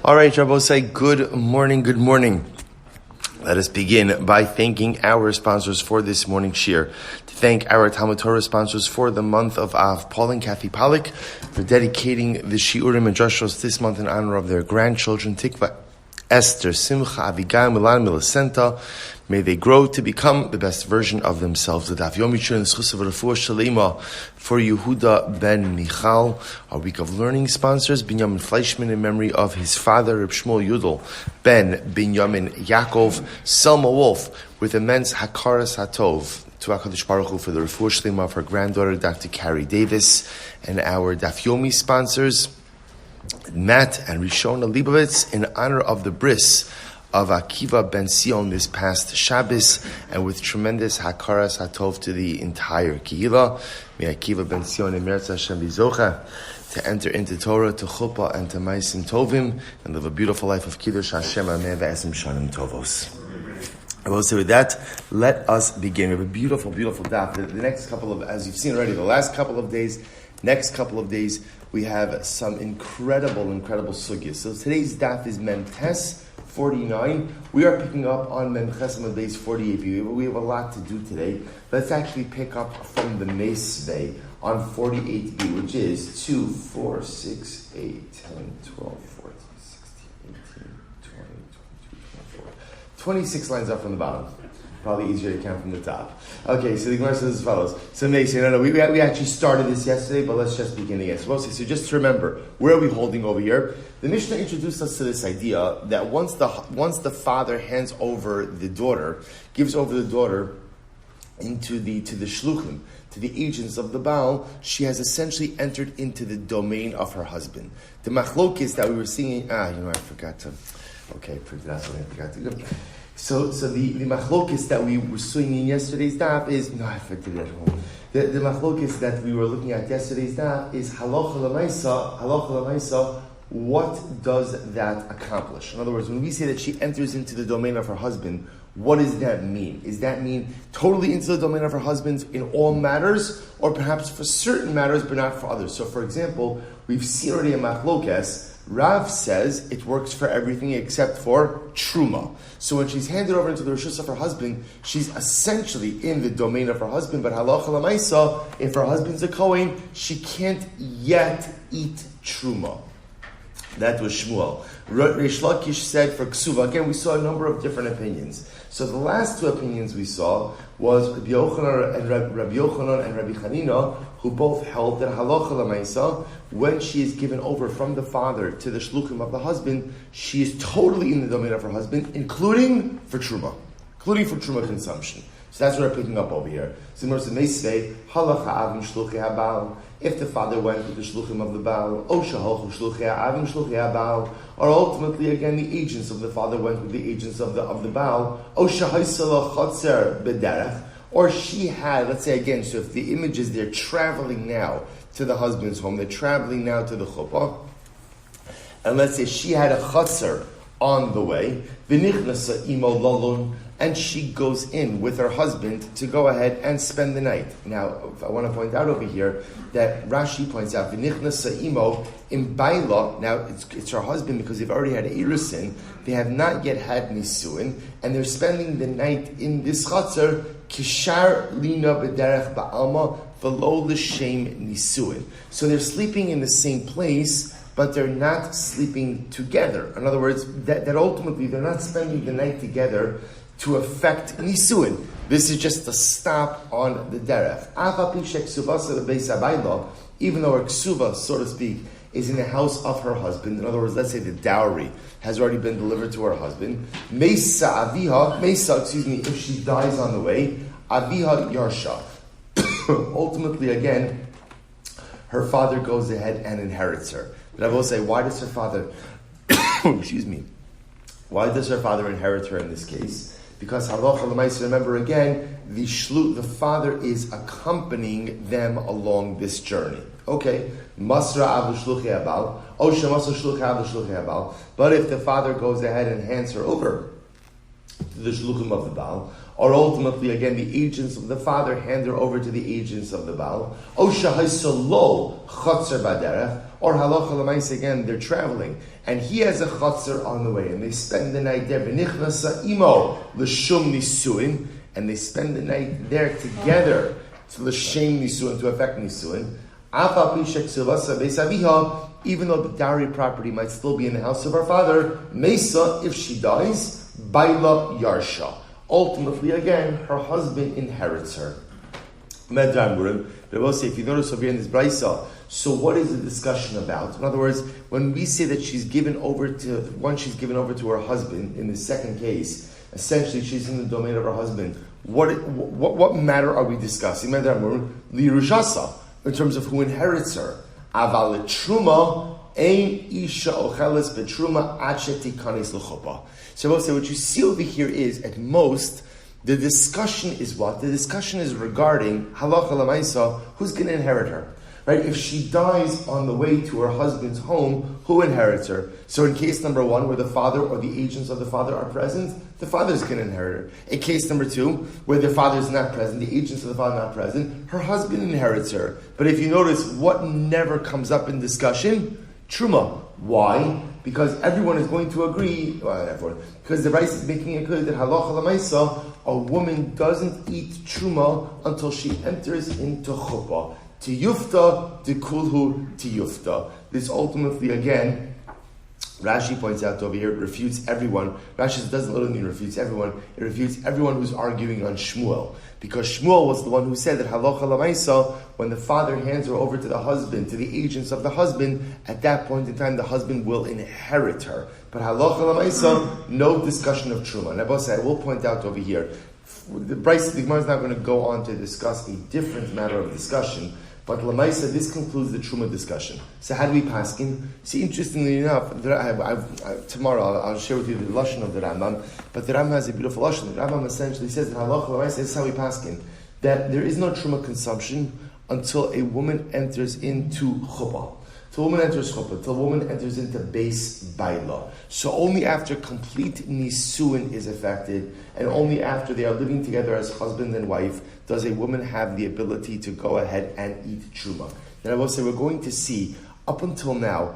All right, Rabbi, say good morning, good morning. Let us begin by thanking our sponsors for this morning's shir. To thank our TALMUD TORAH sponsors for the month of Av, Paul and Kathy Pollack, for dedicating the shiurim and drushos this month in honor of their grandchildren, Tikva Esther, Simcha, Avigayil, Milana and Milicenta. May they grow to become the best version of themselves. The Daf Yomi and refuah for Yehuda Ben Michal. Our week of learning sponsors, Binyomin Fleischman in memory of his father, Shmuel Yudel Ben Binyomin Yaakov, Selma Woolf with immense hakaros hatov. To HaKadosh Baruch Hu for the refuah of her granddaughter, Dr. Kari Davis, and our Daf Yomi sponsors, Matt and Rishona Lebovits, in honor of the Bris of Akiva Bentzion this past Shabbos, and with tremendous hakaros hatov to the entire Kehilla. May Akiva Bentzion and Meretz Hashem bizocha to enter into Torah, to chuppah, and to maisim tovim, and live a beautiful life of Kiddush Hashem Ameh v'esim shanim tovos. I will say with that, let us begin. We have a beautiful, beautiful daf. The next couple of, as you've seen already, the last couple of days, next couple of days, we have some incredible sugyas. So today's daf is Memtes 49. We are picking up on Memches on base 48. We have a lot to do today. Let's actually pick up from the Mesvei on 48b, which is 2, 4, 6, 8, 10, 12, 14, 16, 18, 20, 22, 24. 26 lines up from the bottom. Probably easier to count from the top. Okay, so the Gemara says as follows. So they say, no, we actually started this yesterday, but let's just begin again. So just to remember, where are we holding over here? The Mishnah introduced us to this idea that once the father hands over the daughter, gives over the daughter to the shluchim, to the agents of the Baal, she has essentially entered into the domain of her husband. The machlokis that we were seeing, I forgot to, okay, that's what I forgot to do. So the machlokis that we were seeing in yesterday's daf is, I did it at home. The machlokis that we were looking at yesterday's daf is halacha l'maisa. What does that accomplish? In other words, when we say that she enters into the domain of her husband, what does that mean? Does that mean totally into the domain of her husband in all matters, or perhaps for certain matters but not for others? So, for example, we've seen already a machlokes. Rav says it works for everything except for truma. So when she's handed over into the rishus of her husband, she's essentially in the domain of her husband. But halacha l'maisa, if her husband's a kohen, she can't yet eat truma. That was Shmuel. Reish Lakish said for Kesuvos. Again, we saw a number of different opinions. So the last two opinions we saw was Rabbi Yochanan and Rabbi Chanina, who both held that halacha l'maisa, when she is given over from the father to the shluchim of the husband, she is totally in the domain of her husband, including for truma consumption. So that's what we're picking up over here. So the may say halacha avim shluchei habal. If the father went with the shluchim of the Baal, or ultimately again the agents of the father went with the agents of the Baal, or she had, let's say again, so if the image is they're traveling now to the husband's home, they're traveling now to the chuppah, and let's say she had a chatzar on the way, and she goes in with her husband to go ahead and spend the night. Now, I want to point out over here that Rashi points out, V'nichnasa imo in baila, now it's her husband because they've already had Erusin, they have not yet had Nisuin, and they're spending the night in this chatzar, Kishar lina b'derech ba'alma, v'lo l'shem Nisuin. So they're sleeping in the same place, but they're not sleeping together. In other words, that ultimately they're not spending the night together to affect Nisuin. This is just a stop on the derech. Even though her ksuva, so to speak, is in the house of her husband, in other words, let's say the dowry has already been delivered to her husband, if she dies on the way, aviha yarsha. Ultimately, again, her father goes ahead and inherits her. But I will say, why does her father, why does her father inherit her in this case? Because halacha l'maisa, remember again, the father is accompanying them along this journey. Okay, masra av l'shluchei habal, osha masra shluchei av l'shluchei habal. But if the father goes ahead and hands her over to the shluchim of the Baal, or ultimately, again, the agents of the father hand her over to the agents of the Baal, osha haisa lo chatzar baderech, Or halacha l'maisa, again, they're traveling, and he has a chatzar on the way, and they spend the night there. V'nichnasa imo l'shum nisuin, and they spend the night there together to l'shem nisuin, to affect nisuin. Afa pi shekesuvos beis aviha, even though the dowry property might still be in the house of her father, mesa, if she dies, baila yarsha. Ultimately, again, her husband inherits her. But I will say, if you notice over here in this brisa, so what is the discussion about? In other words, when we say that she's given over to her husband, in the second case, essentially she's in the domain of her husband. What matter are we discussing? In terms of who inherits her. Aval truma ein isha ocheles betruma achet tikanes l'chuppah. So I will say, what you see over here is, at most, the discussion is what? The discussion is regarding halacha l'maisa, who's going to inherit her. Right? If she dies on the way to her husband's home, who inherits her? So in case number one, where the father or the agents of the father are present, the father's going to inherit her. In case number two, where the father is not present, the agents of the father are not present, her husband inherits her. But if you notice, what never comes up in discussion? Truma. Why? Because everyone is going to agree, because the Rice is making it clear that halacha l'maisa, a woman doesn't eat truma until she enters into chuppah. Tiyufta, dekulhu, tiyufta. This ultimately, again, Rashi points out over here, it refutes everyone. Rashi doesn't literally refutes everyone. It refutes everyone who's arguing on Shmuel. Because Shmuel was the one who said that halacha l'maisa, when the father hands her over to the husband, to the agents of the husband, at that point in time the husband will inherit her. But halacha l'maisa, no discussion of truma. And I will point out over here, the Gemara is not going to go on to discuss a different matter of discussion. But Lamaisa, this concludes the Truma discussion. So how do we paskin? See, interestingly enough, tomorrow I'll share with you the Lashon of the Rambam, but the Rambam has a beautiful Lashon. The Rambam essentially says that Halacha Lamaisa, this is how we paskin, that there is no Truma consumption until a woman enters into Chuppah. Till a woman enters Chuppah, till a woman enters into base Baila. So only after complete Nisuin is effected, and only after they are living together as husband and wife, does a woman have the ability to go ahead and eat truma. Then I will say, we're going to see, up until now,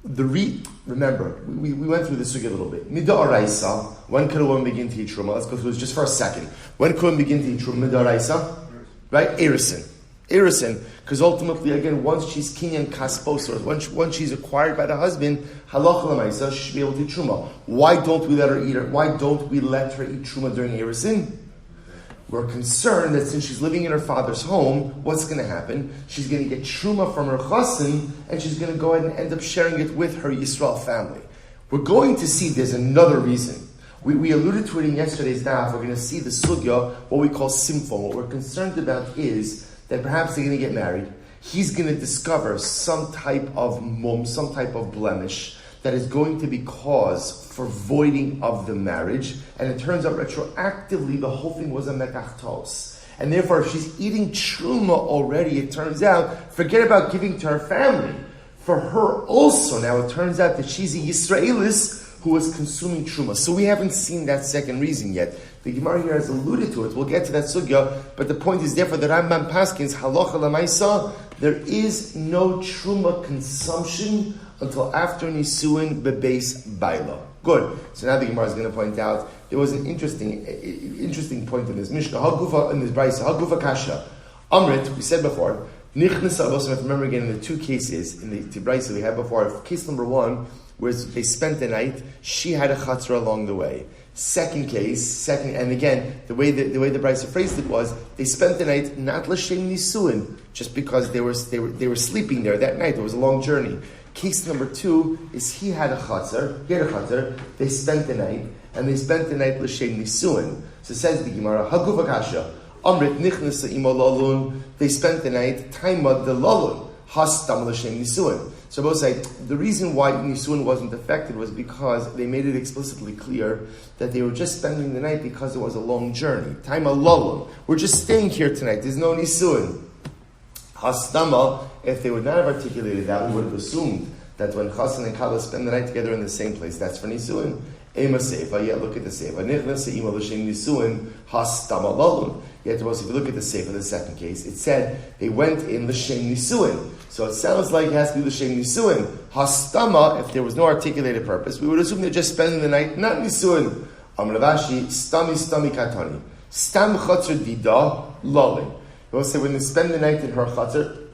remember, we went through this a little bit. Mida Araisa, when could a woman begin to eat truma? Let's go through this just for a second. When could a woman begin to eat truma? Mida Araisa? Right? Erisin. Because ultimately, again, once she's kinyan kaspos, or once she's acquired by the husband, halacha l'maisa, she should be able to eat truma. Why don't we let her eat her? Why don't we let her eat truma during erisin? We're concerned that since she's living in her father's home, what's going to happen? She's going to get truma from her chassan, and she's going to go ahead and end up sharing it with her Yisrael family. We're going to see there's another reason. We alluded to it in yesterday's daf. We're going to see the sugya, what we call simcha. What we're concerned about is that perhaps they're going to get married. He's going to discover some type of some type of blemish that is going to be cause for voiding of the marriage. And it turns out retroactively the whole thing was a mekachtos. And therefore, if she's eating truma already, it turns out, forget about giving to her family. For her also, now it turns out that she's a Yisraelis who was consuming truma. So we haven't seen that second reason yet. The Gemara here has alluded to it. We'll get to that sugya. But the point is, therefore, the Rambam Paskins, halacha l'maisa, there is no truma consumption until after nisuin bebeis baila. Good. So now the Gemara is going to point out there was an interesting point in this Mishnah. Hagufa in this brisa. Hagufa kasha. Amrit. We said before. Nichnesa avos. Remember again in the two cases in the brisa we had before. Case number one, where they spent the night. She had a chatzra along the way. Second case, and again, the way the brisa phrased it was they spent the night not l'shem nisuin, just because they were sleeping there that night. It was a long journey. Case number two is he had a chatzar. They spent the night, and they spent the night l'shem nisuin. So says the Gemara, Haguva kasha, Amrit nichnesa imo lalun. They spent the night taimad the lalun hastam l'shem nisuin. So both say the reason why nisuin wasn't affected was because they made it explicitly clear that they were just spending the night because it was a long journey. Taima lalun. We're just staying here tonight. There's no nisuin. Hastama, if they would not have articulated that, we would have assumed that when Chassan and Kala spend the night together in the same place, that's for nisuin. Ema seifa, yeah, look at the seifa. Nichnesa ima l'shem nisuin hastama lalun. Yet, if you look at the seifa, the second case, it said they went in l'shem nisuin. So it sounds like it has to be l'shem nisuin. Hastama, if there was no articulated purpose, we would assume they're just spending the night, not nisuin. Amar Ravashi, stami katani. Stam chatzar dida, lolling. We'll say when they spend the night in her chatzar,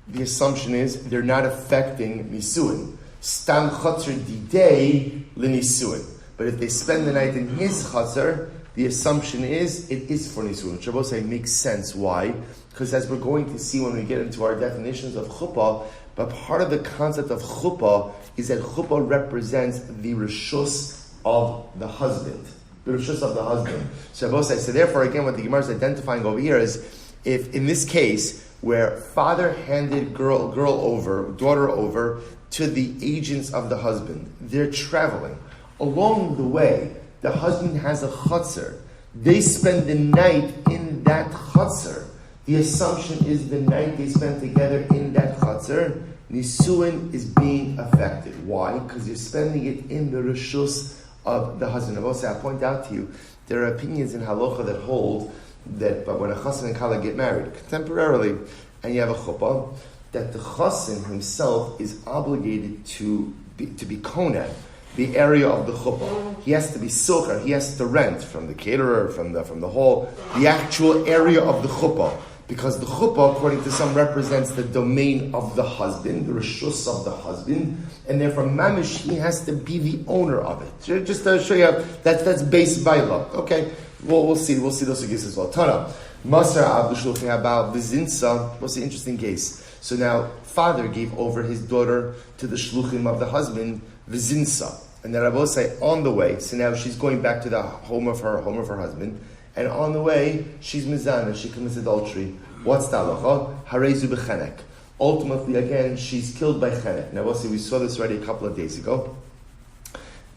the assumption is they're not affecting nisuin. Stam chatzar didei l'nisuin. But if they spend the night in his chatzar, the assumption is it is for nisuin. Which I will say makes sense. Why? Because as we're going to see when we get into our definitions of chuppah, but part of the concept of chuppah is that chuppah represents the rishus of the husband. The rishus of the husband. So I will say, so therefore again what the Gemara is identifying over here is if in this case where father handed daughter over to the agents of the husband, they're traveling. Along the way, the husband has a chutzner. They spend the night in that chutzner. The assumption is the night they spend together in that chutzner, nisuin is being affected. Why? Because you're spending it in the rishus of the husband. I point out to you, there are opinions in halacha that hold that but when a chassan and kala get married contemporarily, and you have a chuppah, that the chassan himself is obligated to be koneh, the area of the chuppah. He has to be silker. He has to rent from the caterer, from the hall, the actual area of the chuppah. Because the chuppah, according to some, represents the domain of the husband, the rishus of the husband, and therefore mamish, he has to be the owner of it. Just to show you that's based by law. Okay, we'll see those suggestions as well. Tana, Masar Abdu Shluchim about Vizinsa. What's the interesting case? So now, father gave over his daughter to the shluchim of the husband, Vizinsa, and then Rabbi say on the way. So now she's going back to the home of her husband. And on the way, she's mizana, she commits adultery. What's the halacha? Harezu b'chenek. Ultimately, again, she's killed by chenek. Now, we saw this already a couple of days ago.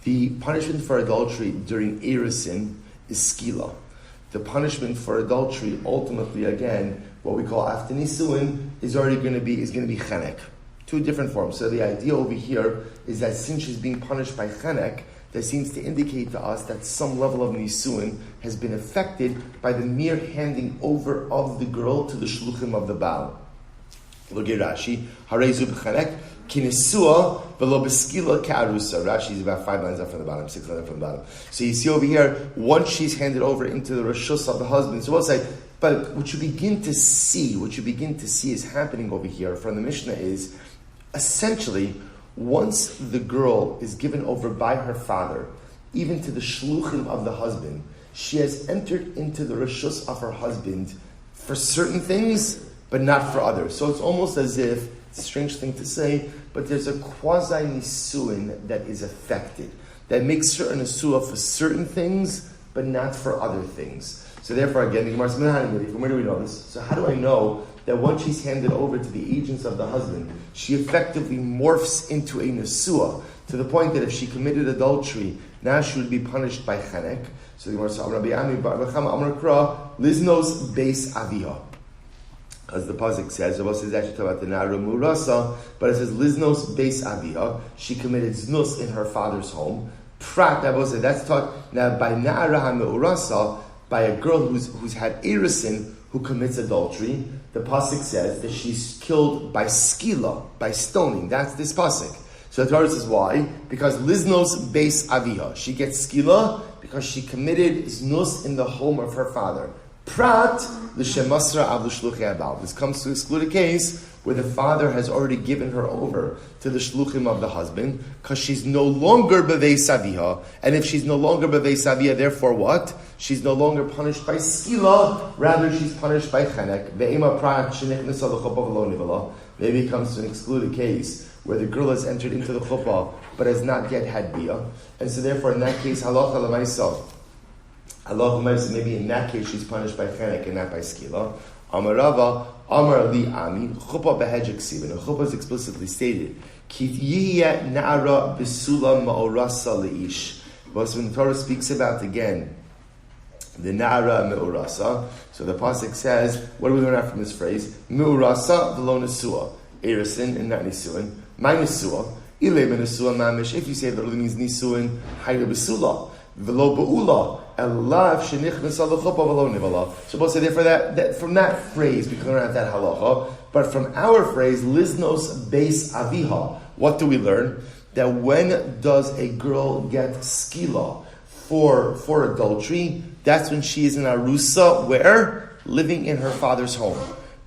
The punishment for adultery during erisin is skila. The punishment for adultery, ultimately, again, what we call after nisuin, is going to be chenek. Two different forms. So the idea over here is that since she's being punished by chenek, that seems to indicate to us that some level of nisuin has been affected by the mere handing over of the girl to the shluchim of the Baal. Look at Rashi. Harezu b'charek kinesua v'lo b'skila ka'arusa. Rashi is about 5 lines up from the bottom, 6 lines up from the bottom. So you see over here, once she's handed over into the rishus of the husband, so we'll say, but what you begin to see is happening over here from the Mishnah is, essentially, once the girl is given over by her father, even to the shluchim of the husband, she has entered into the rishus of her husband for certain things, but not for others. So it's almost as if, it's a strange thing to say, but there's a quasi-nisuin that is affected, that makes certain nisuah for certain things, but not for other things. So therefore, again, the Gemara says, from where do we know this? So how do I know that once she's handed over to the agents of the husband, she effectively morphs into a nisuah, to the point that if she committed adultery, now she would be punished by chenek. So the Gemara says, Rabbi Ami bar Bechama Amar Kra, Liznos Beis Aviha. As the pasuk says, the pasuk is actually talking about the Nara Murasa, but it says Liznos Beis Aviha. She committed znus in her father's home. Prat, that's taught now by Nara HaMeurasa, by a girl who's had erisin, who commits adultery. The pasuk says that she's killed by skila, by stoning. That's this pasuk. So the Torah says why? Because Liznos Beis Aviha. She gets skila because she committed znus in the home of her father. Prat l'shemasra av l'shluchei abal. This comes to exclude a case where the father has already given her over to the shluchim of the husband, because she's no longer beveis aviha. And if she's no longer beveis aviha, therefore what? She's no longer punished by skila, rather she's punished by chenek. Ve'ema prat shenichnas l'chuppah v'lo nivala. Maybe it comes to exclude a case where the girl has entered into the chuppah, but has not yet had bia. And so therefore in that case, halacha l'maisa. Maybe in that case she's punished by chenek and not by skila. Amar Rava, Amar Li Ami, Chuppah behedjek sivan. The Chuppah is explicitly stated. Ki yihye na'ara besula ma'orasa leish. But when the Torah speaks about again the na'ara me'orasa, so the pasuk says, what do we learn out from this phrase? Me'orasa v'lo nesua, erisin and not nisuin. My nesua, ilay bennesua mamish. If you say that it means nisuin, hayra besula v'lo ba'ula. So both say therefore that from that phrase we can learn out that halacha But from our phrase, Liznos Beis Aviha, what do we learn? That when does a girl get skila for adultery? That's when she is in arusa, where? Living in her father's home.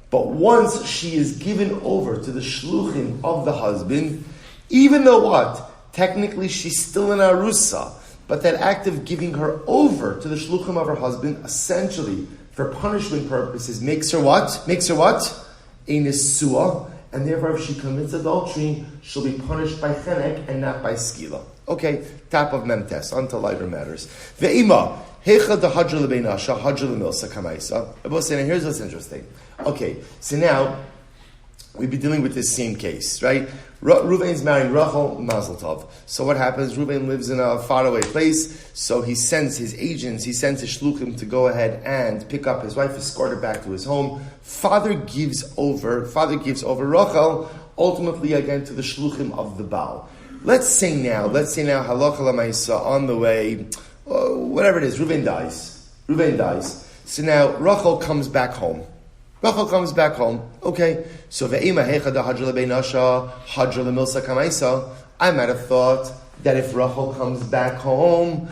But once she is given over to the shluchim of the husband, even though what? Technically she's still in arusa, but that act of giving her over to the shluchim of her husband, essentially, for punishment purposes, makes her what? Makes her what? A nesua, and therefore if she commits adultery, she'll be punished by chenek and not by skila. Okay, top of memtes, on to lighter matters. Ve'ima, hecha de hadra lebeinasha, hadra lemilsa kamaisa. Now here's what's interesting. Okay, so now, we'd be dealing with this same case, right? Reuven's marrying Rachel, Mazel Tov. So what happens? Reuven lives in a faraway place, so he sends his agents, he sends his shluchim to go ahead and pick up his wife, escort her back to his home. Father gives over Rachel, ultimately again to the shluchim of the Baal. Let's say now, halacha l'maisa, on the way, whatever it is, Reuven dies. So now Rachel comes back home. Okay. So ve'ima hecha da hadra lebeinasha, hadra lemilsa kamaisa. I might have thought that if Rachel comes back home,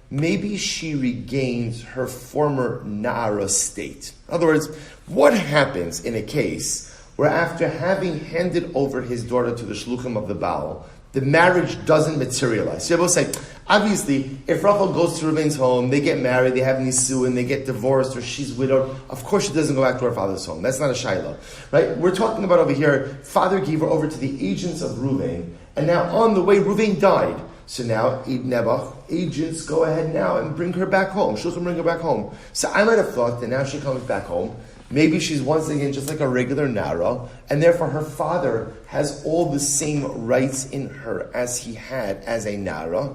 maybe she regains her former Na'ara state. In other words, what happens in a case where after having handed over his daughter to the shluchim of the Baal, the marriage doesn't materialize? So you both say, obviously, if Rachel goes to Reuven's home, they get married, they have nisuin, they get divorced, or she's widowed, of course she doesn't go back to her father's home. That's not a shayla, right? We're talking about over here, father gave her over to the agents of Reuven, and now on the way, Reuven died. So now, Eid Nebuch, agents go ahead now and bring her back home. Shulchan bring her back home. So I might have thought that now she comes back home, maybe she's once again just like a regular Nara, and therefore her father has all the same rights in her as he had as a Nara.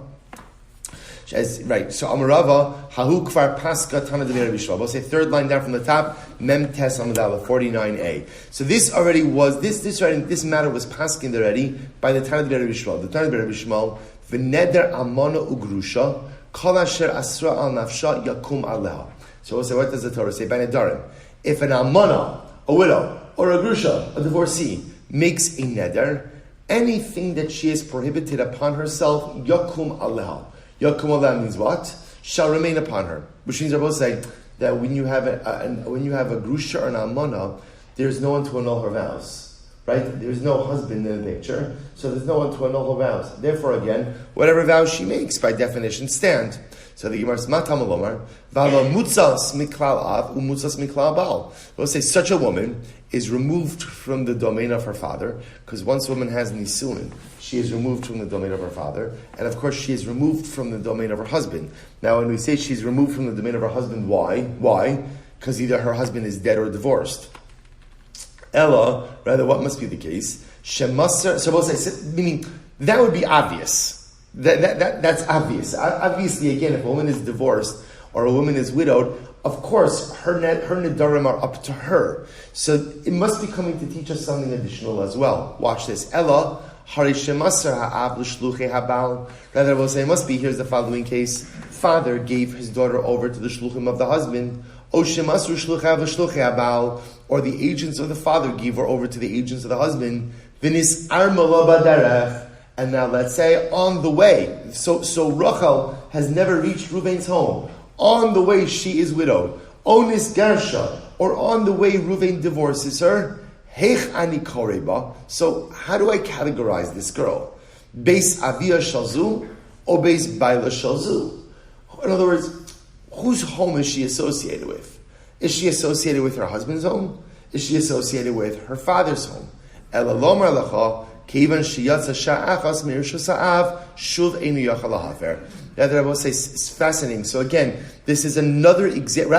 Right, so Amarava, Hahu Kvar Paska Tana de Rabbi Shmuel. We'll say third line down from the top, Mem Tes Amadala, 49a. So this already was, this matter was paskined already by the Tana de Rabbi Shmuel. The Tana de Rabbi Shmuel, V'neder Amona Ugrusha, Kol Asher Asra Al Nafsha Yakum Aleha. So we'll say, what does the Torah say? Banedarim. If an almana, a widow, or a grusha, a divorcee, makes a neder, anything that she has prohibited upon herself, yakum aleha. Yakum aleha means what? Shall remain upon her. Which means I will say that when you have a grusha or an almana, there's no one to annul her vows. Right? There's no husband in the picture, so there's no one to annul her vows. Therefore, again, whatever vows she makes, by definition, stand. So the Gemara says, "Matam alomar, v'alo mutzas miklal av umutzas miklal baal." We'll say such a woman is removed from the domain of her father, because once a woman has nisuin, she is removed from the domain of her father, and of course she is removed from the domain of her husband. Now, when we say she's removed from the domain of her husband, why? Because either her husband is dead or divorced. Ella, rather, what must be the case? Shemasser. So we'll say, meaning that would be obvious. That's obvious. Obviously, again, if a woman is divorced or a woman is widowed, of course, her nedarim are up to her. So it must be coming to teach us something additional as well. Watch this. Ella, harishemaser ha'av l'shluchei habal. Rather, we'll say it must be, here's the following case. Father gave his daughter over to the shluchim of the husband. O shemasru shluchei v'shluchei habal. Or the agents of the father gave her over to the agents of the husband. V'nis armala baderech. And now let's say on the way, so Rachel has never reached Reuven's home. On the way she is widowed. Onis Gersha, or on the way Reuven divorces her. Heich ani koreba. So how do I categorize this girl? Beis avia shalzu or beis baila shalzu? In other words, whose home is she associated with? Is she associated with her husband's home? Is she associated with her father's home? Ela lomar lecha. Kivan shiyatza sha'achas me'irshus sa'av shuv einu yachal lahafer. That I will say is fascinating. So again, this is another example.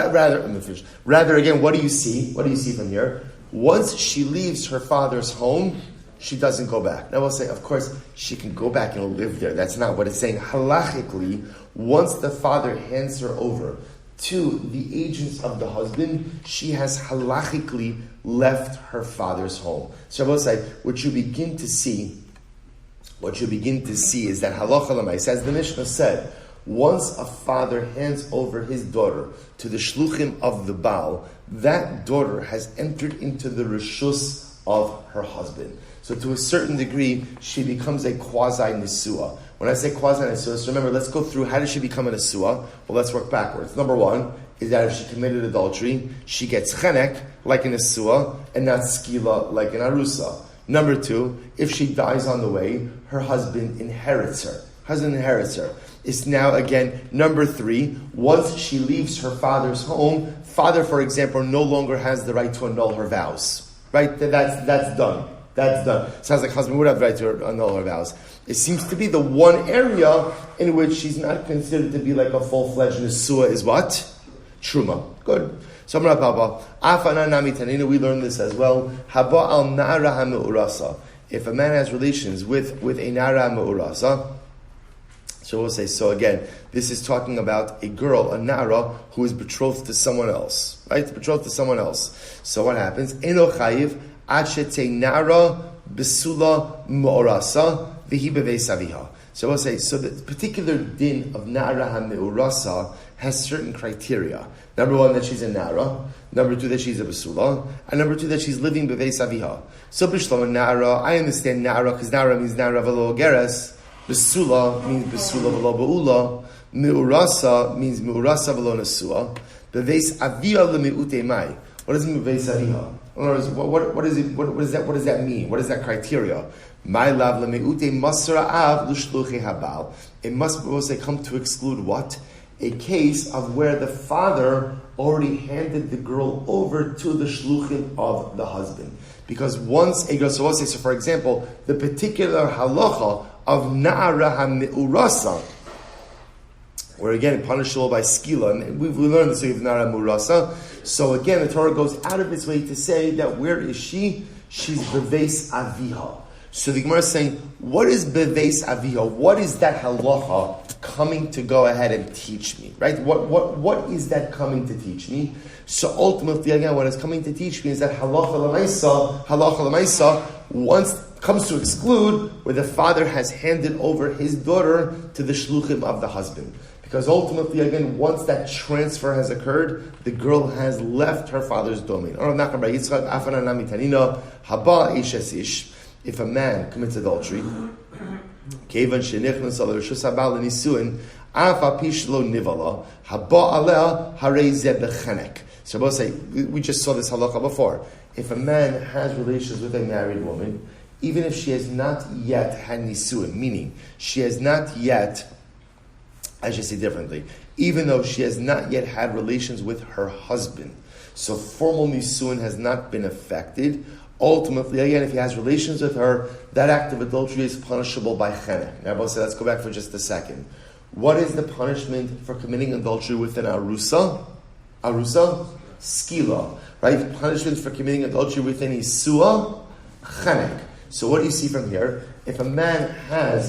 Rather, again, what do you see? What do you see from here? Once she leaves her father's home, she doesn't go back. Now we'll say, of course, she can go back and live there. That's not what it's saying. Halachically, once the father hands her over to the agents of the husband, she has halachically left her father's home. So I will say, what you begin to see is that halacha l'mais, as the Mishnah said, Once a father hands over his daughter to the shluchim of the Baal, that daughter has entered into the rishus of her husband. So to a certain degree, she becomes a quasi-nisua. When I say quasi-nisua, so remember, let's go through how does she become a nisua? Well, let's work backwards. Number one is that if she committed adultery, she gets chenek, like an nisua, and not skila, like an arusa. Number two, if she dies on the way, her husband inherits her. It's now, again, number three, once she leaves her father's home, father, for example, no longer has the right to annul her vows. Right? That's done. Sounds like husband would have the right to annul her vows. It seems to be the one area in which she's not considered to be like a full-fledged nesua is what? Truma. Good. So we learn this as well. Haba al na'ara ha'me'urasa. If a man has relations with a na'ara ha'me'urasa, so we'll say, so again, this is talking about a girl, a na'ara, who is betrothed to someone else. Right? Betrothed to someone else. So what happens? Eno chayiv ad shete na'ara besula me'urasa v'hi beveis aviha. So we'll say, so the particular din of na'ara ha'me'urasa has certain criteria. Number one, that she's a na'ara. Number two, that she's a besula. And number two, that she's living beveis aviha. So b'shlom na'ara, I understand na'ara, because na'ara means na'ara v'lo geres. Besula means besula v'lo ba'ula. Me'urasa means me'urasa v'lo nesua. Beveis aviha le'me'ute mai. What does it mean beveis aviha? In other words, what is it? What does that mean? What is that criteria? My lav le'me'ute masra av l'shluchei habal. It must say come to exclude what? A case of where the father already handed the girl over to the shluchim of the husband. Because once a girl, so for example, the particular halacha of na'ara ha'me'urasa, where again punishable by skila, and we learned this with na'ara ha'me'urasa. So again, the Torah goes out of its way to say that where is she? She's beveis aviha. So the Gemara is saying, what is beveis aviha? What is that halacha coming to go ahead and teach me? Right? What is that coming to teach me? So ultimately, again, what it's coming to teach me is that halacha l'maisa, once comes to exclude where the father has handed over his daughter to the shluchim of the husband. Because ultimately, again, once that transfer has occurred, the girl has left her father's domain. If a man commits adultery, so both say, we just saw this halakha before. If a man has relations with a married woman, even if she has not yet had nisuin, meaning she has not yet, I should say differently, even though she has not yet had relations with her husband, so formal nisuin has not been affected. Ultimately, again, if he has relations with her, that act of adultery is punishable by chenek. Now, both say, let's go back for just a second. What is the punishment for committing adultery with an arusa? Arusa? Skila. Right? Punishment for committing adultery with an isua? Chenek. So what do you see from here? If a man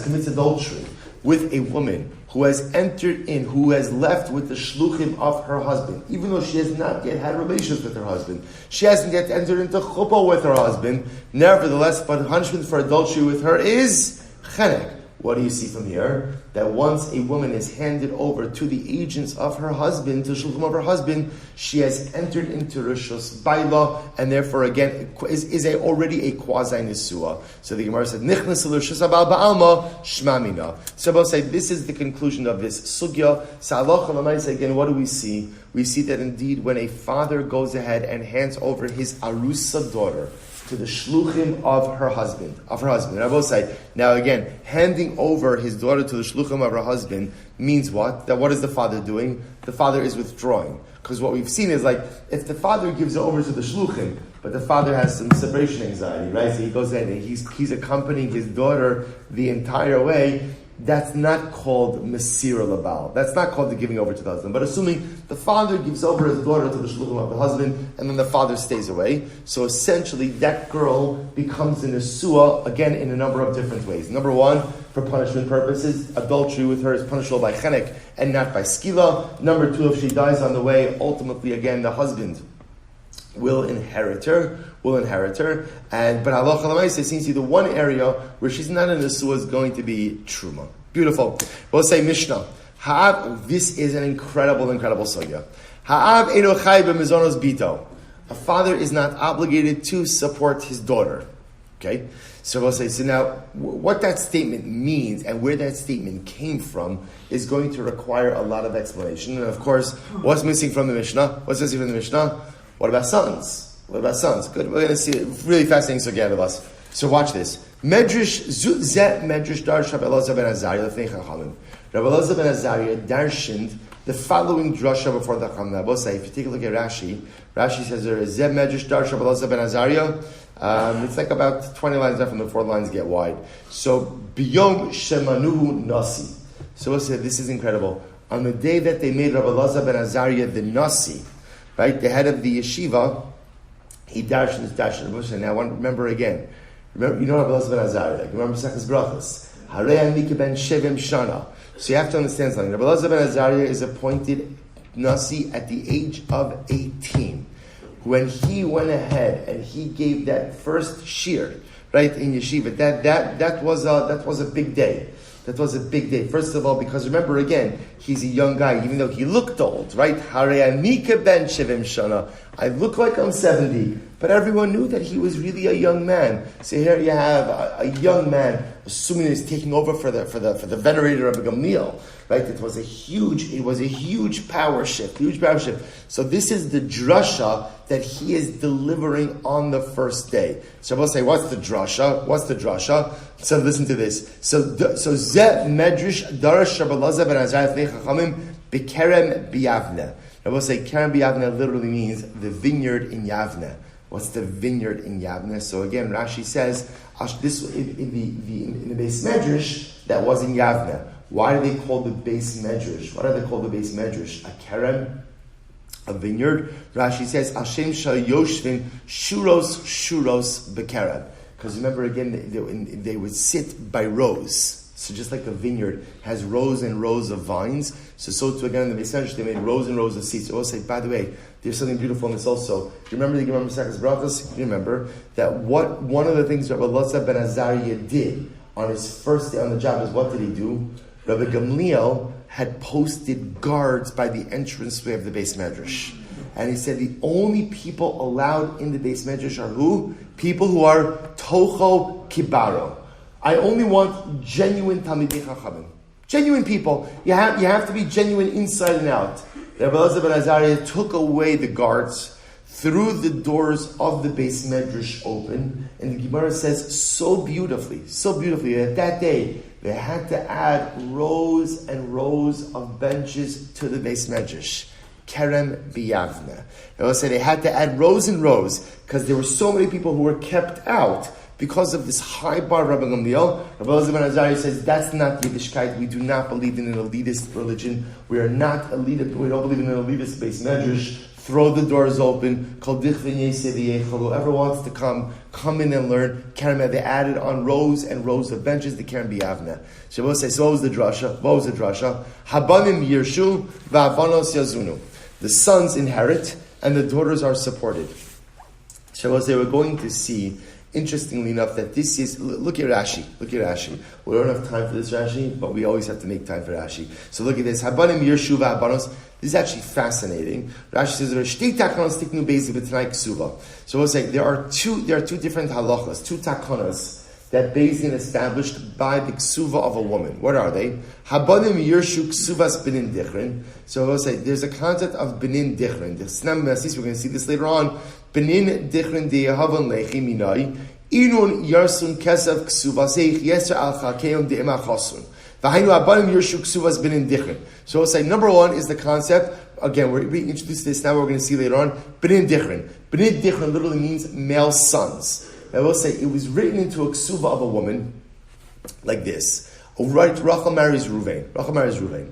commits adultery with a woman who has entered in, who has left with the shluchim of her husband, even though she has not yet had relations with her husband, she hasn't yet entered into chuppah with her husband, nevertheless, but punishment for adultery with her is chenek. What do you see from here? That once a woman is handed over to the agents of her husband, to the shluchim of her husband, she has entered into rishos baila, and therefore again is already a quasi nisua. So the Gemara said, "Nichnas rishos abal ba'alma shmamina." So both say this is the conclusion of this sugya. So halacha l'maisa, again, what do we see? We see that indeed when a father goes ahead and hands over his arusa daughter to the shluchim of her husband. And I will say, now again, handing over his daughter to the shluchim of her husband means what? That what is the father doing? The father is withdrawing. Because what we've seen is like, if the father gives it over to the shluchim, but the father has some separation anxiety, right? So he goes in and he's accompanying his daughter the entire way. That's not called Mesira Labal. That's not called the giving over to the husband. But assuming the father gives over his daughter to the shluchim of the husband, and then the father stays away, so essentially that girl becomes an Nesua, again, in a number of different ways. Number one, for punishment purposes, adultery with her is punishable by chenek and not by skila. Number two, if she dies on the way, ultimately, again, the husband will inherit her, but halacha l'maisa seems to be the one area where she's not in the nesua is going to be truma. Beautiful. We'll say Mishnah. This is an incredible sugya. Ha'av eino chai b'mizonos bito. A father is not obligated to support his daughter. Okay? So we'll say, so now, what that statement means and where that statement came from is going to require a lot of explanation. And of course, what's missing from the Mishnah? What about sons? Good. We're going to see a really fascinating sugya of us. So watch this. Medrash Darsh Rabbi Elazar ben Azariah Lefnei Chachamim. Rabbi Elazar ben Azariah darshaned the following drasha before the Chachamim. I will say, if you take a look at Rashi says there is Zeb Medrash Darsh Rabbi Elazar ben Azariah. It's like about 20 lines left, and the 4 lines get wide. So Biyom Shemanuhu Nasi. So we'll say this is incredible. On the day that they made Rabbi Elazar ben Azariah the Nasi, right, the head of the yeshiva, he darshan his darshan. Now remember again. Remember, you know Rabbi Elazar ben Azariah. Remember Sechas Brachos. Harei Amika ben Shevim Shana. So you have to understand something. Rabbi Elazar ben Azariah is appointed Nasi at the age of 18. When he went ahead and he gave that first shir, right, in yeshiva, that was a big day. That was a big day. First of all, because remember again, he's a young guy, even though he looked old, right? Harei Amika ben Shevim Shana. I look like I'm 70, but everyone knew that he was really a young man. So here you have a young man, assuming he's taking over for the venerated Rabbi Gamliel, right? It was a huge power shift, So this is the drasha that he is delivering on the first day. So we'll say, what's the drasha? So listen to this. So Zeh Medrash Darash Rabbi Elazar ben Azariah Lefnei Chachamim B'kerem B'Yavne. I will say Kerem B'Yavne literally means the vineyard in Yavne. What's the vineyard in Yavne? So again, Rashi says this in the base medrash that was in Yavne. Why do they call the base medrash? A kerem, a vineyard. Rashi says Hashem shal yoshvin shuros bekerem. Because remember again, they would sit by rows. So just like a vineyard has rows and rows of vines, so too again in the Mesiah they made rows and rows of seats. So I'll say, by the way, there's something beautiful in this also. Do you remember the Gemara Masechus Brachos? You remember that one of the things Rabbi Elazar ben Azariah did on his first day on the job is what did he do? Rabbi Gamliel had posted guards by the entranceway of the base medrash. And he said the only people allowed in the base medrash are who? People who are tocho kibaro. I only want genuine Talmidei Chachamim. Genuine people. You have to be genuine inside and out. Rabbi Elazar ben Azariah took away the guards, threw the doors of the base medrash open, and the Gemara says so beautifully that that day they had to add rows and rows of benches to the base medrash. Kerem b'Yavne. They will say they had to add rows and rows because there were so many people who were kept out because of this high bar of Rabbi Gamliel. Rabbi Elazar ben Azariah says that's not Yiddishkeit. We do not believe in an elitist religion. We are not elitist. We don't believe in an elitist based medrash. Throw the doors open. Whoever wants to come in and learn. They added on rows and rows of benches. The Kerem b'Yavne. Shabbos says, so what was the drasha? Habanim yirshu va'avanos yazunu. The sons inherit and the daughters are supported. Shabbos, they were going to see. Interestingly enough, that this is, look at Rashi. We don't have time for this Rashi, but we always have to make time for Rashi. So look at this. Habanim yirshu va'avanos. This is actually fascinating. Rashi says, so we'll say there are two different halachas, two takonas that Beis Din established by the ksuva of a woman. What are they? Habanim yirshu ksuvas binin dichrin. So we'll say there's a concept of binin dichrin. We're going to see this later on. Binin dichrin de'yahavan lechi minai inun yarsun kesav ksuvasei yeser al chakeim de'emachasun. V'hainu habanim yirshu ksuvas binin dichrin. So we'll say number one is the concept. Again, we're introduced this now. We're going to see later on. Binin dichrin. Binin dichrin literally means male sons. I will say it was written into a ksuva of a woman like this. Right, Rachel marries Ruvain.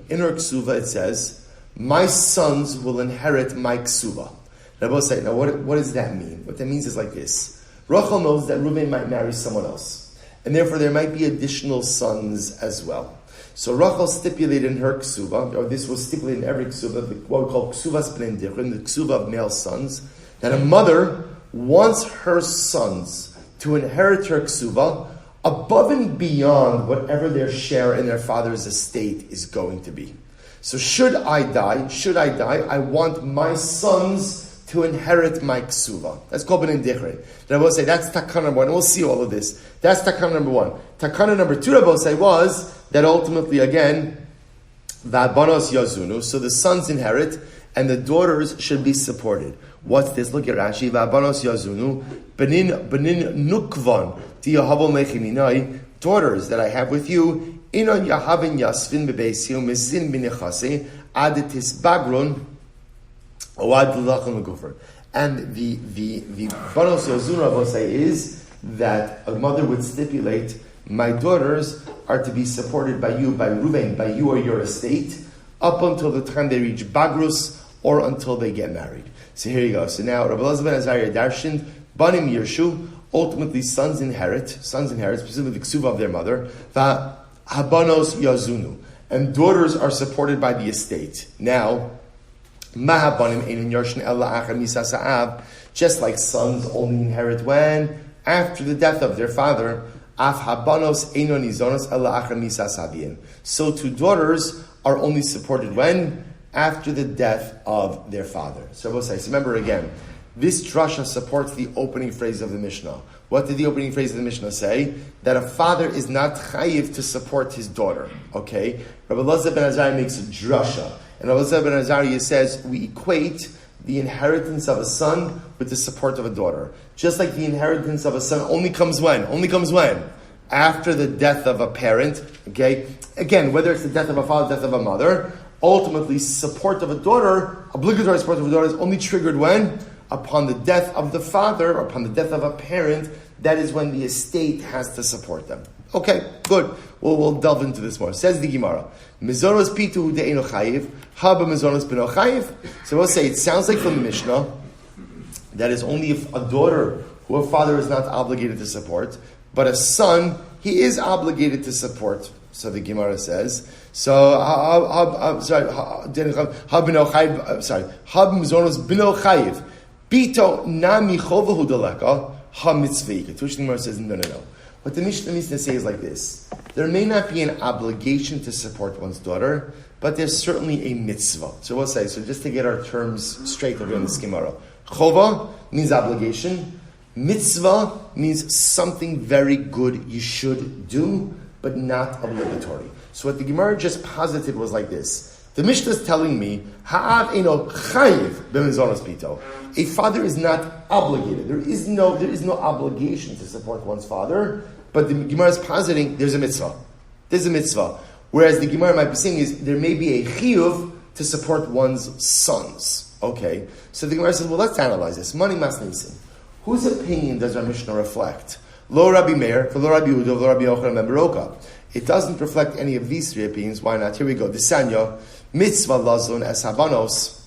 In her ksuva it says, "My sons will inherit my ksuva." I will say, now what does that mean? What that means is like this. Rachel knows that Ruvain might marry someone else, and therefore there might be additional sons as well. So Rachel stipulated in her ksuva, or this was stipulated in every ksuva, what we call ksuvas b'nei dichrin, the ksuva of male sons, that a mother wants her sons to inherit her ksuva above and beyond whatever their share in their father's estate is going to be. So should I die, I want my sons to inherit my ksuva. That's called ben indichere. Rabbi will say that's takana number one. And we'll see all of this. That's takana number one. Takana number two, Rabbi will say, was that ultimately, again, v'abanos yazunu, so the sons inherit, and the daughters should be supported. What's this? Look at Rashi. V'abanos yazunu, benin nukvan, tiyahavol mechininai, daughters that I have with you, inon yahavin yasvin bebeisiu, mezin b'nechase, aditis bagrun, and the banos yazuna will say is that a mother would stipulate, my daughters are to be supported by you, by Ruvain, by you or your estate, up until the time they reach bagrus or until they get married. So here you go. So now Rabbi Elazar ben Azariah darshan banim yirshu, ultimately sons inherit, specifically the ksuva of their mother, va habanos yazunu, and daughters are supported by the estate. Now, just like sons only inherit when? After the death of their father. So too daughters are only supported when? After the death of their father. So remember again, this drasha supports the opening phrase of the Mishnah. What did the opening phrase of the Mishnah say? That a father is not chayiv to support his daughter. Okay? Rabbi Elazar ben Azariah makes a drasha. And Rabbi Silber ben Azariah says we equate the inheritance of a son with the support of a daughter. Just like the inheritance of a son only comes when? After the death of a parent. Okay? Again, whether it's the death of a father, death of a mother, ultimately support of a daughter, obligatory support of a daughter is only triggered when? Upon the death of the father, or upon the death of a parent, that is when the estate has to support them. Okay, good. We'll delve into this more. Says the Gemara, Mizonos pitu de'eno chayiv, haba mizonos b'no chayiv. So we'll say, it sounds like from the Mishnah, that is only if a daughter who a father is not obligated to support, but a son, he is obligated to support. So the Gemara says, hab mizonos b'no chayiv, bito nami chovahu daleka, ha mitzvah. To which the Gemara says, no. What the Mishnah needs to say is like this. There may not be an obligation to support one's daughter, but there's certainly a mitzvah. So we'll say, so just to get our terms straight over in this Gemara. Chova means obligation. Mitzvah means something very good you should do, but not obligatory. So what the Gemara just posited was like this. The Mishnah is telling me, Ha'av eno chayiv b'mizonos pito. A father is not obligated. There is no obligation to support one's father, but the Gemara is positing there's a mitzvah. There's a mitzvah. Whereas the Gemara might be saying is there may be a chiyuv to support one's sons. Okay, so the Gemara says, well, let's analyze this. Mani masnisin. Whose opinion does our Mishnah reflect? Lo Rabbi Meir, for Lo Rabbi Yudel, Lo Rabbi Yochanan ben Baroka. It doesn't reflect any of these three opinions. Why not? Here we go. Disanya, mitzvah lazon es habanos,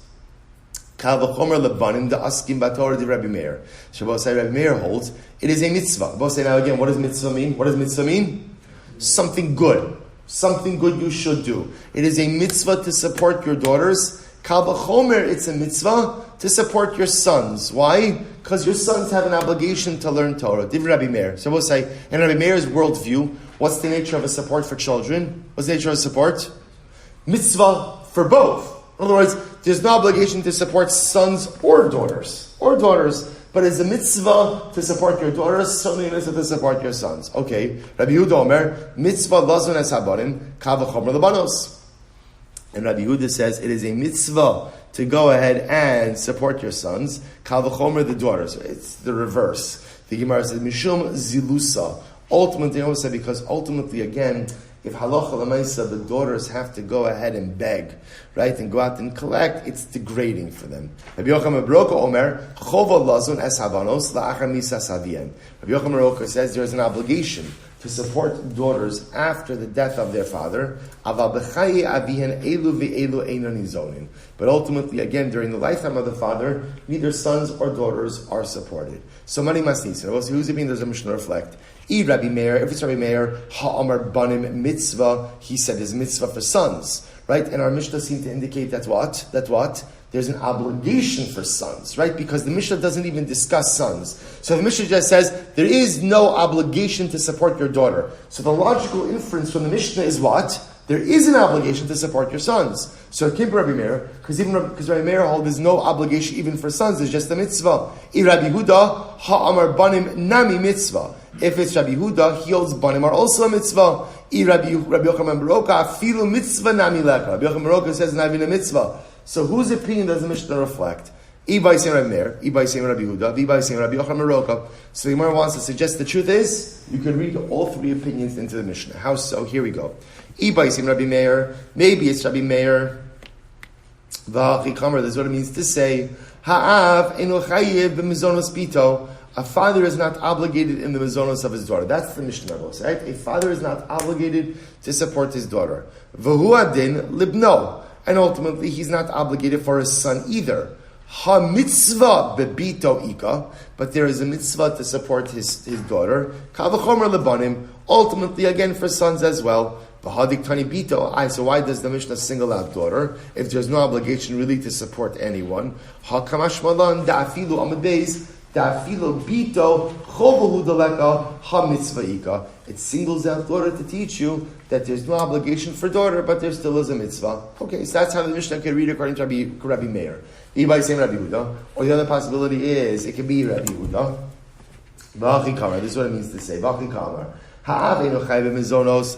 kal v'chomer lebanim da'askim b'torah di Rabbi Meir. Shabbos say Rabbi Meir holds, it is a mitzvah. Shabbos say now again, what does mitzvah mean? What does mitzvah mean? Something good. Something good you should do. It is a mitzvah to support your daughters. Kal v'chomer, it's a mitzvah to support your sons. Why? Because your sons have an obligation to learn Torah. Div Rabbi Meir. So we'll say, in Rabbi Meir's worldview, what's the nature of a support for children? What's the nature of a support? Mitzvah for both. In other words, there's no obligation to support sons or daughters. But it's a mitzvah to support your daughters, certainly a mitzvah to support your sons. Okay. Rabbi Yehuda Omer, mitzvah lazon es habanim, kal v'chomer lebanos. And Rabbi Yehuda says it is a mitzvah to go ahead and support your sons. Kal v'chomer, the daughters. It's the reverse. The Gemara says, mishum zilusa. Ultimately, because ultimately, again, if halacha l'maisa, the daughters have to go ahead and beg, right, and go out and collect, it's degrading for them. Rabbi Yochanan ben Baroka Omer, chova lazon es habanos la'achar misas avian. Rabbi Yochanan ben Baroka says there is an obligation to support daughters after the death of their father. But ultimately, again, during the lifetime of the father, neither sons or daughters are supported. So many must need. So who's it mean? Does the Mishnah reflect? Rabbi Meir, if it's Rabbi Meir, ha'amar banim mitzvah, he said there's mitzvah for sons, right? And our Mishnah seems to indicate that what? There's an obligation for sons, right? Because the Mishnah doesn't even discuss sons. So the Mishnah just says, there is no obligation to support your daughter. So the logical inference from the Mishnah is what? there is an obligation to support your sons. So Kim Rabbi Meir, because Rabbi Meir holds there's no obligation even for sons, there's just a mitzvah. Rabbi Yehuda ha'amar banim nami mitzvah. If it's Rabbi Yehuda, he holds banim are also a mitzvah. Rabbi Yochanan Baroka afilu mitzvah nami leka. Rabbi Yochanan Baroka says not even a mitzvah. So whose opinion does the Mishnah reflect? Ibai saying Rabbi Meir, Ibai saying Rabbi Yehuda, Ibai saying Rabbi Yochanan Baroka. So the Gemara wants to suggest the truth is you can read all three opinions into the Mishnah. How so? Here we go. Ibai saying Rabbi Meir, maybe it's Rabbi Meir. V'achikamer, that's what it means to say. Ha'av eno chayiv b'mizonos bito. A father is not obligated in the mizonos of his daughter. That's the Mishnah, right? A father is not obligated to support his daughter. V'hu adin libno. And ultimately, he's not obligated for his son either. Ha mitzvah bebito ika, but there is a mitzvah to support his daughter. Kavachomer lebanim, ultimately again for sons as well. V'hadik tani bito. So why does the Mishnah single out daughter if there's no obligation really to support anyone? Ha kamash malan da'afilu amadeis da'afilu bito chovahu daleka ha mitzvah ika. It singles out daughter to teach you that there's no obligation for daughter, but there still is a mitzvah. Okay, so that's how the Mishnah can read according to Rabbi Meir. By saying Rabbi Yehuda, or the other possibility is it can be Rabbi Yehuda. V'achikamer, this is what it means to say. V'achikamer, ha'av eno chay b'mizonos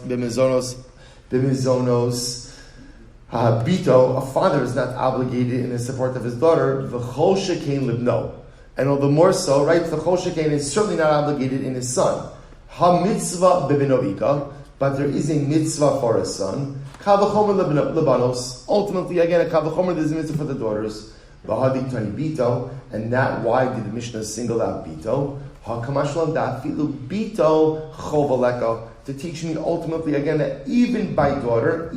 bito. A father is not obligated in the support of his daughter. V'chol shekein libno, and all the more so, right? V'chol shekein is certainly not obligated in his son. Ha mitzvah b'binovika, but there is a mitzvah for a son. Kavachomer lebanos. Ultimately, again, a kavachomer there's a mitzvah for the daughters. V'hadik tani bito, and that why did the Mishnah single out bito? Hakamashlam da'afilu bito chovaleka, to teach me ultimately again that even by daughter,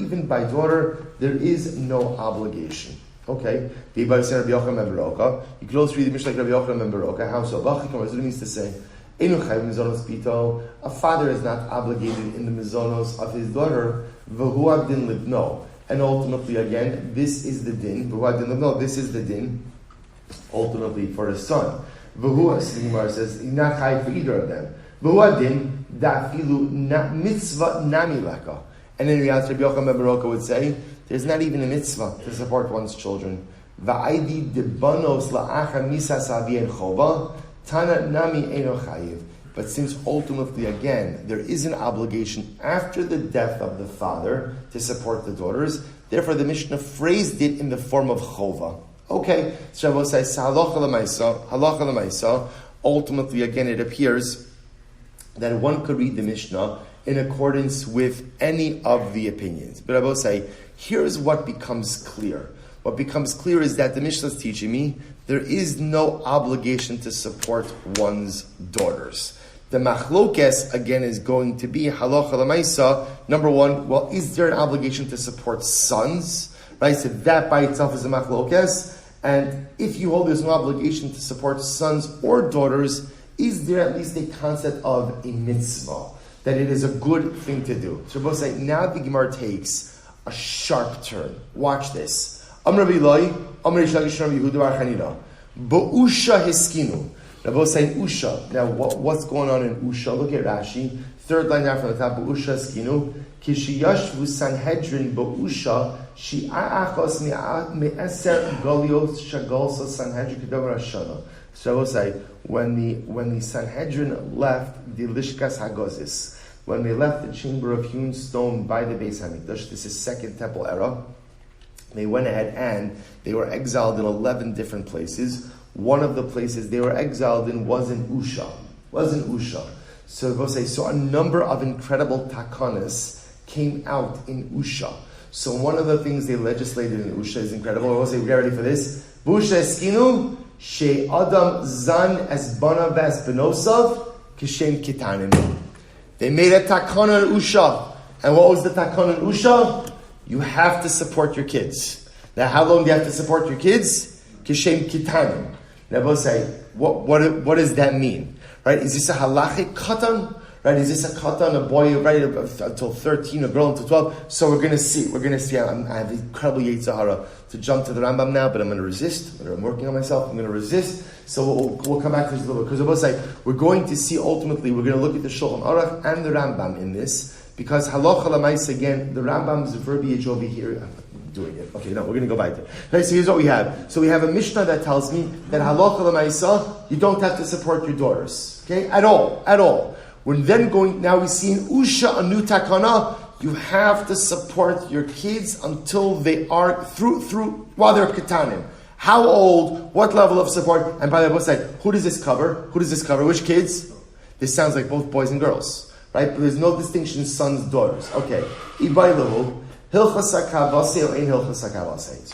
there is no obligation. Okay, you could also read the Mishnah like Rabbi Yochanan ben Baroka. How so? What it means to say, a father is not obligated in the mizonos of his daughter. V'hu adin libno. And ultimately, again, this is the din. This is the din, ultimately, for his son. V'hu, Simcha says, he's not high for either of them. V'hu adin, da'afilu mitzvah nami leka. And then Rabbi Yochanan ben Baroka would say, there's not even a mitzvah to support one's children. V'aidi debanos la'acha misas avien chova, tana nami eno chayiv. But since ultimately, again, there is an obligation after the death of the father to support the daughters, therefore the Mishnah phrased it in the form of chova. Okay, so Shabbos says, halacha l'maisa. Ultimately, again, it appears that one could read the Mishnah in accordance with any of the opinions. But I will say, here's what becomes clear. What becomes clear is that the Mishnah is teaching me there is no obligation to support one's daughters. The machlokes, again, is going to be halacha l'maisa. Number one, well, is there an obligation to support sons? Right, so that by itself is a machlokes. And if you hold there's no obligation to support sons or daughters, is there at least a concept of a mitzvah, that it is a good thing to do? So both say, now the Gemara takes a sharp turn. Watch this. Amr Rabbi Yehuda bar Chanina. Ba'usha hiskinu. Now both saying Usha. Now what's going on in Usha? Look at Rashi. Third line down from the top. Ba'usha hiskinu. Kishiyashvu Sanhedrin ba'usha shi'a'achos me'eser golios shagolsa Sanhedrin kedover Rishona. So I will say, when the Sanhedrin left the Lishkas Hagozis, when they left the chamber of hewn stone by the Beis Hamikdash, this is Second Temple era, they went ahead and they were exiled in 11 different places. One of the places they were exiled in was in Usha. So I will say, so a number of incredible takanas came out in Usha. So one of the things they legislated in Usha is incredible. I will say, get ready for this. Busha eskinu she adam zan es bana ves benosav kishem kitanim. They made a takana in Usha. And what was the takana in Usha? You have to support your kids. Now, how long do you have to support your kids? Kishem kitanim. Now, we'll say, what does that mean? Right? Is this a halachic katan? Right? Is this a katan, a boy, right, until 13, a girl until 12? So we're going to see. I have incredible Yetzirah to jump to the Rambam now, but I'm going to resist. I'm working on myself. I'm going to resist. So we'll come back to this a little bit. Because we're going to see, ultimately, we're going to look at the Shulchan Aruch and the Rambam in this. Because halacha l'maisa, again, the Rambam's verbiage over here, I'm doing it. Okay, no, we're going to go back there. Okay, so here's what we have. So we have a Mishnah that tells me that halacha l'maisa, you don't have to support your daughters. Okay, at all. We're then going, now we see in Usha, a new takana, you have to support your kids until they are, while they're ketanim. How old, what level of support, and by the way, who does this cover? Which kids? This sounds like both boys and girls, right? But there's no distinction, sons, daughters. Okay. So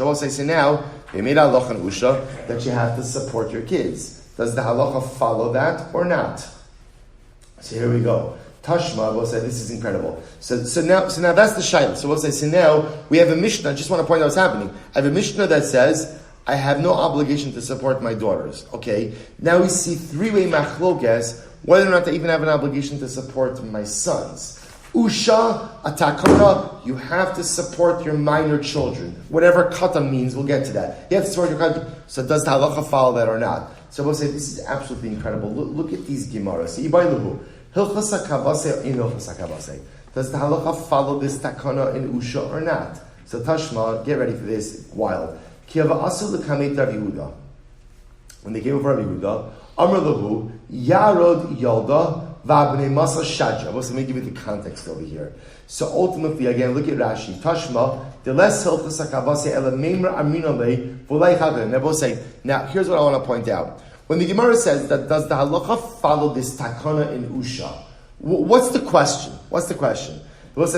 I'll say now, they made halacha and usha that you have to support your kids. Does the halacha follow that or not? So here we go. Tashma, we'll say, this is incredible. So now that's the shayla. So we'll say, so now we have a Mishnah, I just want to point out what's happening. I have a Mishnah that says, I have no obligation to support my daughters. Okay. Now we see three-way machlokas, whether or not they even have an obligation to support my sons. Usha, atakana, you have to support your minor children. Whatever kata means, we'll get to that. You have to support your kata. So does the halacha follow that or not? So we'll say, this is absolutely incredible. Look at these gemaras. Does the halacha follow this takana in Usha or not? So Tashma, get ready for this. Wild. When they came over Rabbi Yehuda, Amr lahu, Yarod Yalda, Vabnei Masa Shadja. Let me give you the context over here. So ultimately, again, look at Rashi. Tashma, the less hilchas hakavase ela meimer aminale v'lei chagin. They're both saying, now, here's what I want to point out. When the Gemara says that does the halacha follow this takana in Usha, what's the question? Well, so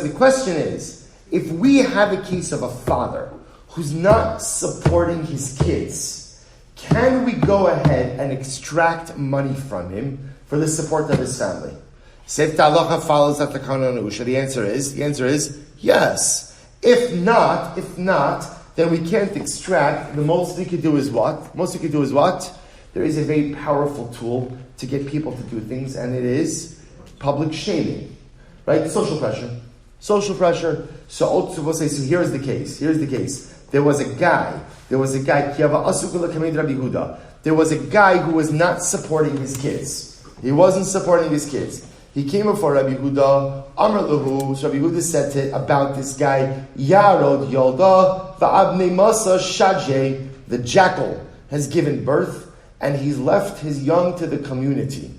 the question is, if we have a case of a father who's not supporting his kids, can we go ahead and extract money from him for the support of his family? Say if the halacha follows that takana in Usha, the answer is yes. If not, then we can't extract. The most we could do is what? There is a very powerful tool to get people to do things, and it is public shaming, right? Social pressure. So we'll say, so here's the case. There was a guy, there was a guy who was not supporting his kids. He wasn't supporting his kids. He came before Rabbi Yehuda, Amr lahu, so Rabbi Yehuda said about this guy, Yarod Yolda, Va'abnei Masa Shadje, the jackal has given birth, and he's left his young to the community.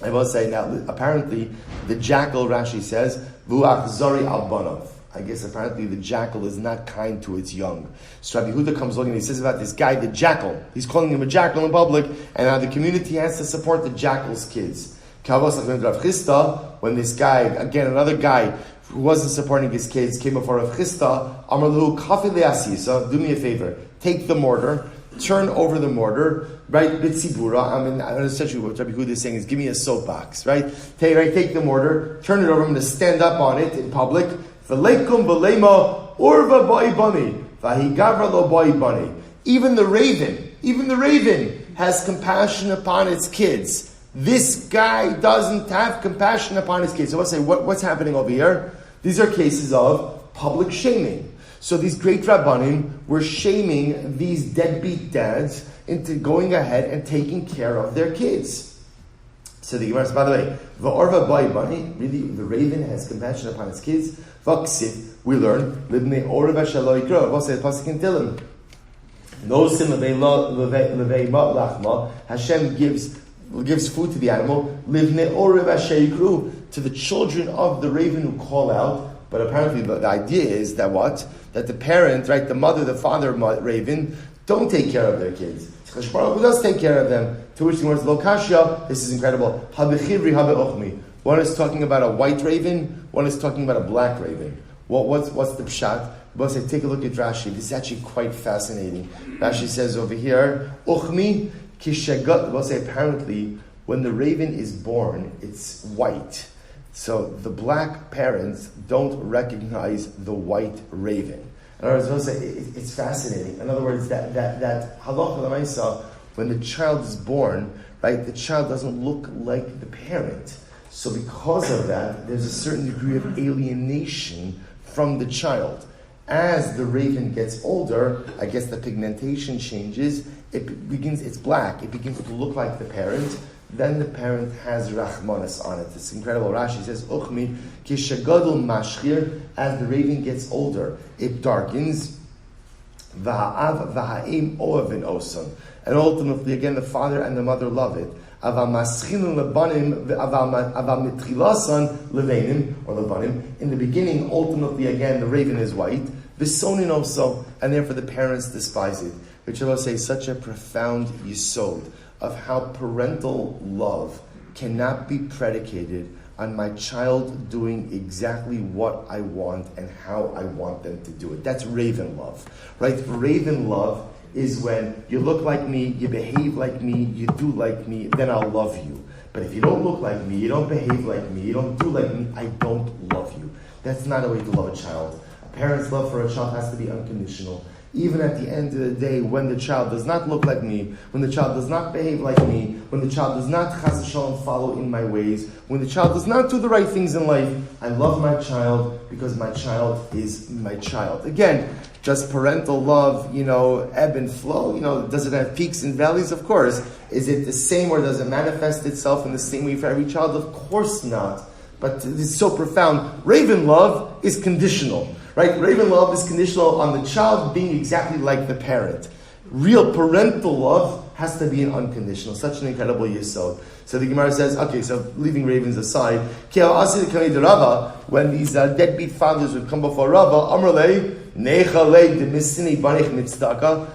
I will say now, apparently, the jackal, Rashi says, Vuach Zori Albanov. I guess apparently the jackal is not kind to its young. So Rabbi Yehuda comes along and he says about this guy, the jackal. He's calling him a jackal in public, and now the community has to support the jackal's kids. When this guy, again, another guy who wasn't supporting his kids, came before Rav Chisda, Amar Lahu Kafi Le'asisa, do me a favor, take the mortar, turn over the mortar, right? Bitzibura. Essentially what Rabbi Yehuda is saying is, give me a soapbox, right? Take the mortar, turn it over. I'm going to stand up on it in public. V'leikum v'leima urva ba'ibani v'higavra lo ba'ibani. Even the raven has compassion upon its kids. This guy doesn't have compassion upon his kids. So let's say, what's happening over here? These are cases of public shaming. So these great rabbanim were shaming these deadbeat dads into going ahead and taking care of their kids. So the Gemara says, by the way, v'orva ba'ibani, really, the raven has compassion upon his kids. V'ksiv, we learn, libnei orva shalo yikro. We'll say the pasuk in Tehillim. No sim levei lachma. Hashem gives food to the animal. Livnei orva shayikru, to the children of the raven who call out. But apparently the idea is that what? That the parent, right, the mother, the father raven, don't take care of their kids. Who does take care of them? To which the word is Lokashya. This is incredible. One is talking about a white raven, one is talking about a black raven. What's the pshat? We'll say, take a look at Rashi. This is actually quite fascinating. Rashi says over here, Uchmi kishagat. We'll say apparently when the raven is born, it's white. So the black parents don't recognize the white raven. In other words, we'll say it's fascinating. In other words, that halacha l'maisa, when the child is born, right, the child doesn't look like the parent. So because of that, there's a certain degree of alienation from the child. As the raven gets older, I guess the pigmentation changes. It's black. It begins to look like the parent. then the parent has rachmanis on it. It's incredible. Rashi says, Uchmi kishagadol mashchir, as the raven gets older, it darkens. V'ha'av v'ha'im oavin osan. And ultimately, again, the father and the mother love it. Aval maschilin lebanim, aval mitchilasan levanim, or lebanim. In the beginning, ultimately, again, the raven is white. V'sonin also, and therefore the parents despise it. Which I will say, such a profound yisod of how parental love cannot be predicated on my child doing exactly what I want and how I want them to do it. That's raven love, right? Raven love is when you look like me, you behave like me, you do like me, then I'll love you. But if you don't look like me, you don't behave like me, you don't do like me, I don't love you. That's not a way to love a child. A parent's love for a child has to be unconditional. Even at the end of the day, when the child does not look like me, when the child does not behave like me, when the child does not chas v'shalom follow in my ways, when the child does not do the right things in life, I love my child because my child is my child. Again, does parental love, ebb and flow? Does it have peaks and valleys? Of course. Is it the same, or does it manifest itself in the same way for every child? Of course not. But it's so profound. Raven love is conditional. Right? Raven love is conditional on the child being exactly like the parent. Real parental love has to be an unconditional. Such an incredible yesod. So the Gemara says, okay, so leaving ravens aside, when these deadbeat fathers would come before Rava,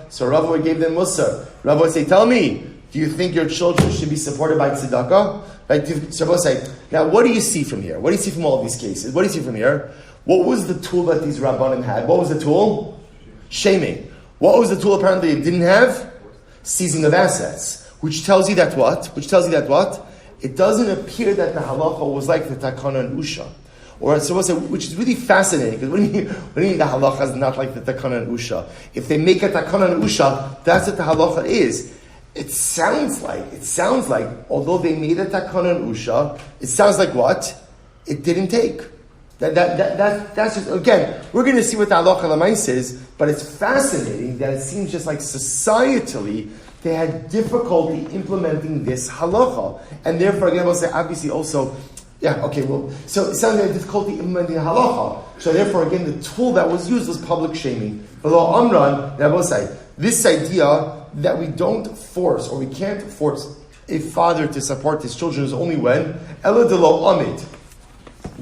so Rava gave them musar. Rava would say, tell me, do you think your children should be supported by tzedakah? Right? So Rava would say, now what do you see from here? What do you see from all of these cases? What do you see from here? What was the tool that these Rabbanim had? What was the tool? Shaming. What was the tool apparently it didn't have? Seizing of assets. Which tells you that what? It doesn't appear that the halacha was like the takana and usha. Or so which is really fascinating, because what do you mean the halacha is not like the takana and usha? If they make a takana and usha, that's what the halacha is. It sounds like, although they made a takana and usha, it sounds like what? It didn't take. That's just, again, we're going to see what the halacha l'mais is, but it's fascinating that it seems just like societally they had difficulty implementing this halacha. And therefore, again, we'll say, obviously also, so it sounds like difficulty implementing halacha. So therefore, again, the tool that was used was public shaming. But Amran, I will say, this idea that we don't force, or we can't force a father to support his children is only when, Ela de lo amid.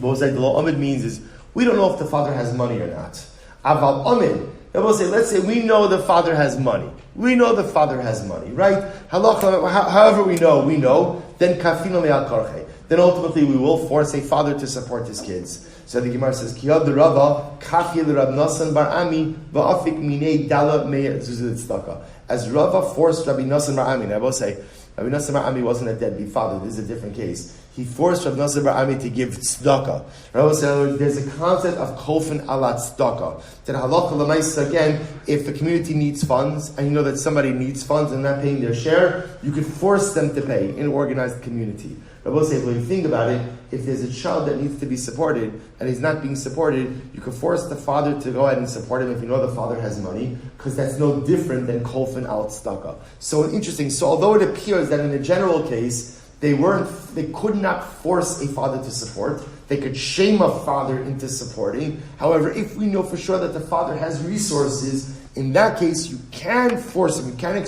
What the lo amid means is, we don't know if the father has money or not. Aval amid. We'll say, let's say we know the father has money. We know the father has money, right? However we know, then kafino me'al karche. Then ultimately we will force a father to support his kids. So the Gemara says, Kiyad the Rava, kafi the Rab Nasan bar Ami, va'afik minei dala me'er zuzit tzedakah. As Rava forced Rabbi Nasan bar Ami, and I will say, Rabbi Nasan bar Ami wasn't a deadbeat father, this is a different case. He forced Rabbi Nasan bar Ami to give tzedakah. Rabbi said, there's a concept of kofen alat tzedakah. That halakha l'maisa, again, if the community needs funds, and you know that somebody needs funds and not paying their share, you could force them to pay in an organized community. Rabbi say, when you think about it, if there's a child that needs to be supported and he's not being supported, you can force the father to go ahead and support him if you know the father has money, because that's no different than kofen al tzedakah. So interesting. So although it appears that in a general case they could not force a father to support, they could shame a father into supporting. However, if we know for sure that the father has resources, in that case you can force him, you can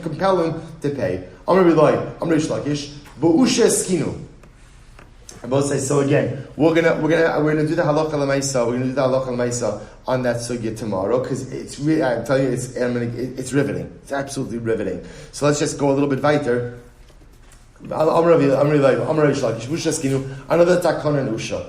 compel him to pay. Amr Bilai, Amr Ishlakish. So again, we're gonna do the halacha l'maisa. We're gonna do the halacha l'maisa on that sugya tomorrow, because it's really, I'm telling you, it's riveting. It's absolutely riveting. So let's just go a little bit weiter. Another takana and usha.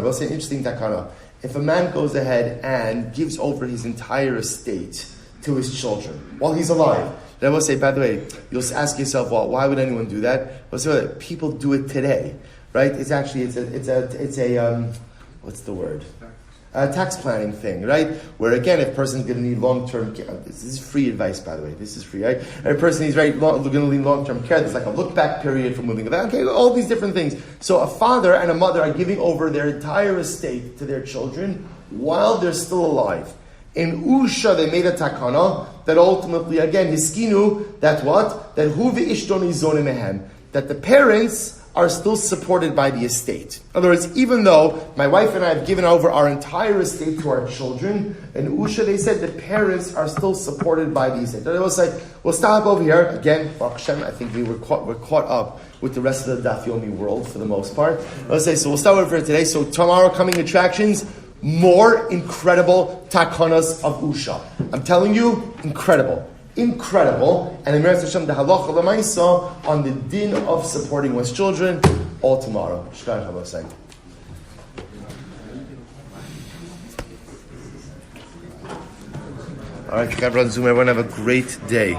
We'll say an interesting takana. If a man goes ahead and gives over his entire estate to his children while he's alive. Then I will say, by the way, you'll ask yourself, well, why would anyone do that? Well, so people do it today, right? It's a what's the word? Tax planning thing, right? Where again, if a person's going to need long-term care, this is free advice, by the way. This is free, right? If a person is going to need long-term care, there's like a look-back period for moving. Okay, all these different things. So a father and a mother are giving over their entire estate to their children while they're still alive. In Usha, they made a takana that ultimately, again, hiskinu, that what? That hu v'ishton izonim mehem. That the parents are still supported by the estate. In other words, even though my wife and I have given over our entire estate to our children, in Usha they said the parents are still supported by the estate. They will say, we'll stop over here. Again, Baruch Hashem, I think we're caught up with the rest of the Daf Yomi world for the most part. Let's say, so we'll start over here today. So tomorrow coming attractions, more incredible takanas of Usha. I'm telling you, incredible. Incredible. And in Meretz Hashem, the halacha l'maisa on the din of supporting one's children, all tomorrow. Shkar Chabosai. All right, Chevra on Zoom, everyone have a great day.